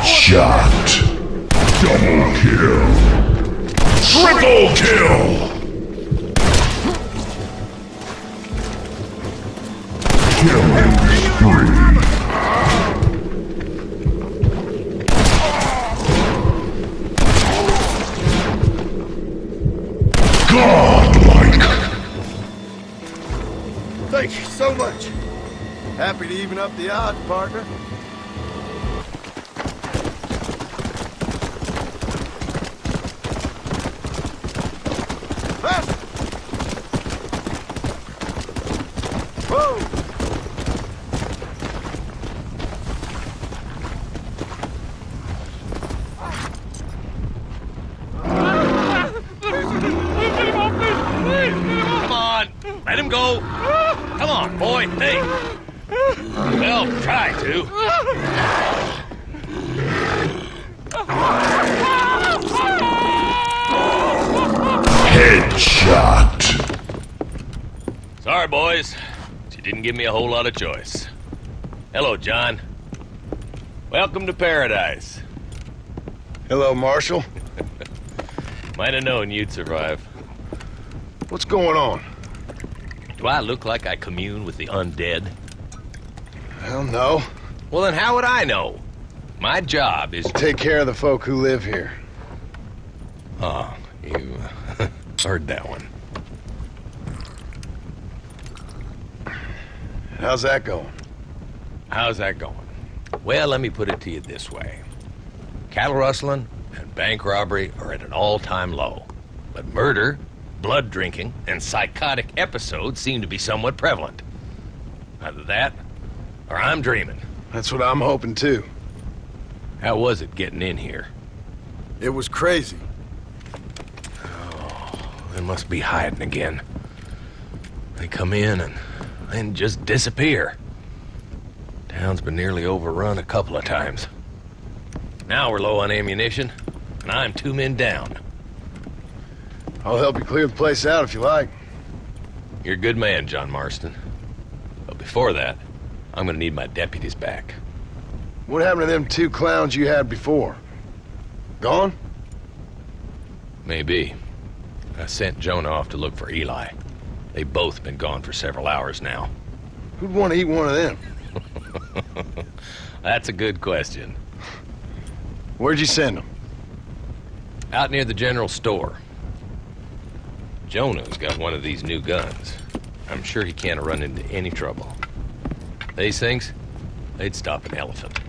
Headshot. Double kill. Triple kill. Killing spree. Godlike. Thank you so much. Happy to even up the odds, partner. Faster! Whoa! Come on, let him go. Come on, boy. Hey. Well, try to. Headshot. Sorry, boys. You didn't give me a whole lot of choice. Hello, John. Welcome to paradise. Hello, Marshal. Might have known you'd survive. What's going on? Do I look like I commune with the undead? Hell no. Well, then how would I know? My job is... Take care of the folk who live here. Oh, you heard that one. How's that going? How's that going? Well, let me put it to you this way. Cattle rustling and bank robbery are at an all-time low. But murder, blood drinking, and psychotic episodes seem to be somewhat prevalent. Either that, or I'm dreaming. That's what I'm hoping too. How was it getting in here? It was crazy. Oh, they must be hiding again. They come in and then just disappear. Town's been nearly overrun a couple of times. Now we're low on ammunition, and I'm 2 men down. I'll help you clear the place out if you like. You're a good man, John Marston. But before that, I'm gonna need my deputies back. What happened to them 2 clowns you had before? Gone? Maybe. I sent Jonah off to look for Eli. They've both been gone for several hours now. Who'd want to eat one of them? That's a good question. Where'd you send them? Out near the general store. Jonah's got one of these new guns. I'm sure he can't run into any trouble. These things, they'd stop an elephant.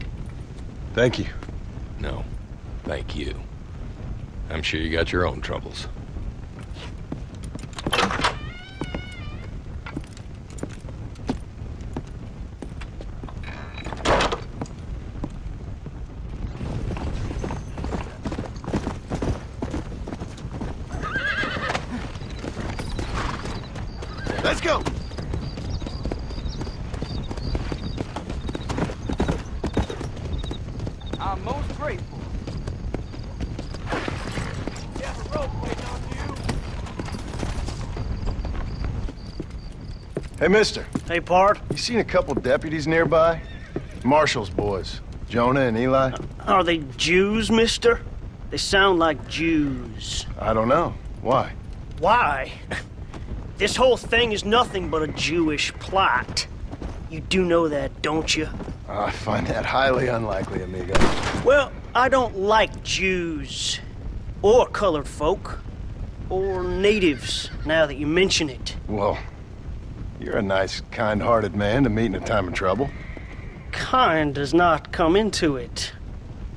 Thank you. No, thank you. I'm sure you got your own troubles. Let's go! I'm most grateful. You have a rope waiting on you. Hey, mister. Hey, Pard. You seen a couple deputies nearby? Marshall's boys. Jonah and Eli? Are they Jews, mister? They sound like Jews. I don't know. Why? Why? This whole thing is nothing but a Jewish plot. You do know that, don't you? I find that highly unlikely, amigo. Well, I don't like Jews. Or colored folk. Or natives, now that you mention it. Well, you're a nice, kind-hearted man to meet in a time of trouble. Kind does not come into it.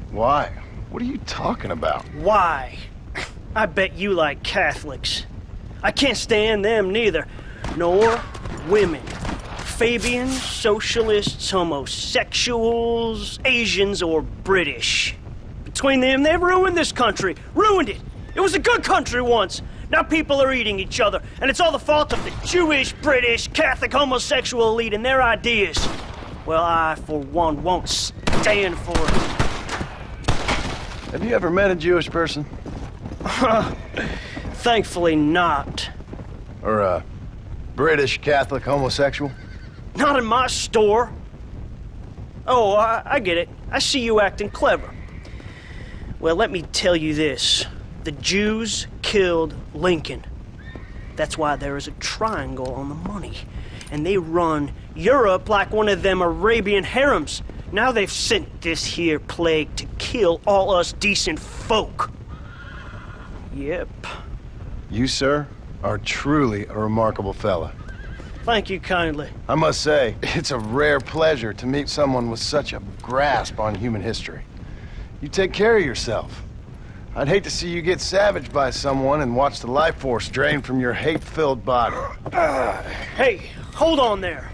Why? What are you talking about? Why? I bet you like Catholics. I can't stand them neither. Nor women. Fabians, socialists, homosexuals, Asians, or British. Between them, they've ruined this country. Ruined it. It was a good country once. Now people are eating each other, and it's all the fault of the Jewish, British, Catholic, homosexual elite and their ideas. Well, I, for one, won't stand for it. Have you ever met a Jewish person? Thankfully not. Or a British Catholic homosexual? Not in my store. Oh, I get it. I see you acting clever. Well, let me tell you this. The Jews killed Lincoln. That's why there is a triangle on the money. And they run Europe like one of them Arabian harems. Now they've sent this here plague to kill all us decent folk. Yep. You, sir, are truly a remarkable fella. Thank you kindly. I must say, it's a rare pleasure to meet someone with such a grasp on human history. You take care of yourself. I'd hate to see you get savaged by someone and watch the life force drain from your hate-filled body. Hey, hold on there.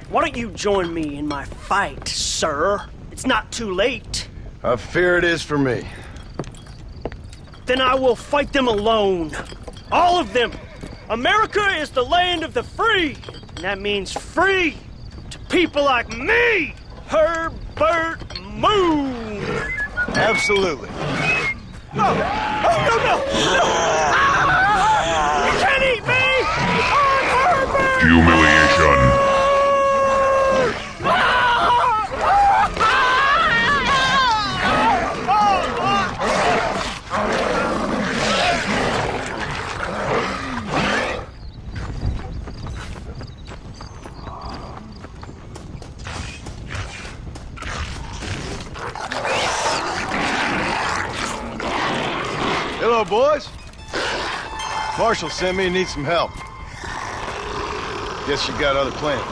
Why don't you join me in my fight, sir? It's not too late. I fear it is for me. Then I will fight them alone. All of them. America is the land of the free. And that means free to people like me, Herbert Moon. Absolutely. No! Oh, no, no! No! You can't eat me! I'm Herbert! Humiliation. Hello, boys. Marshall sent me and needs some help. Guess you got other plans.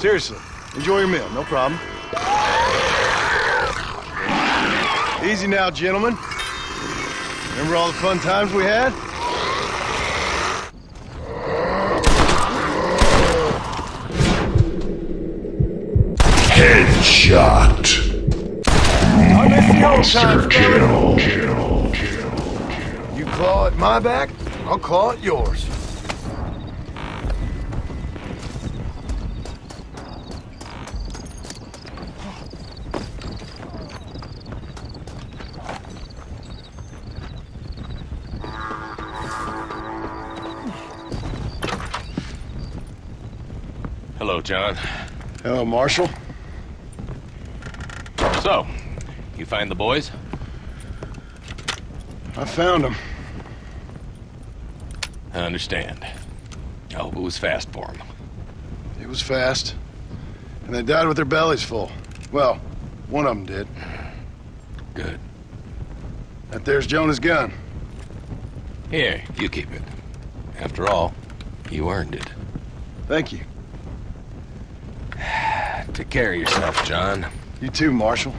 Seriously, enjoy your meal, no problem. Easy now, gentlemen. Remember all the fun times we had? Headshot. Monster kill. You claw at my back, I'll claw at yours. Hello, John. Hello, Marshal. So, you find the boys? I found them. I understand. I hope it was fast for them. It was fast. And they died with their bellies full. Well, one of them did. Good. That there's Jonah's gun. Here, you keep it. After all, you earned it. Thank you. Take care of yourself, John. You too, Marshal.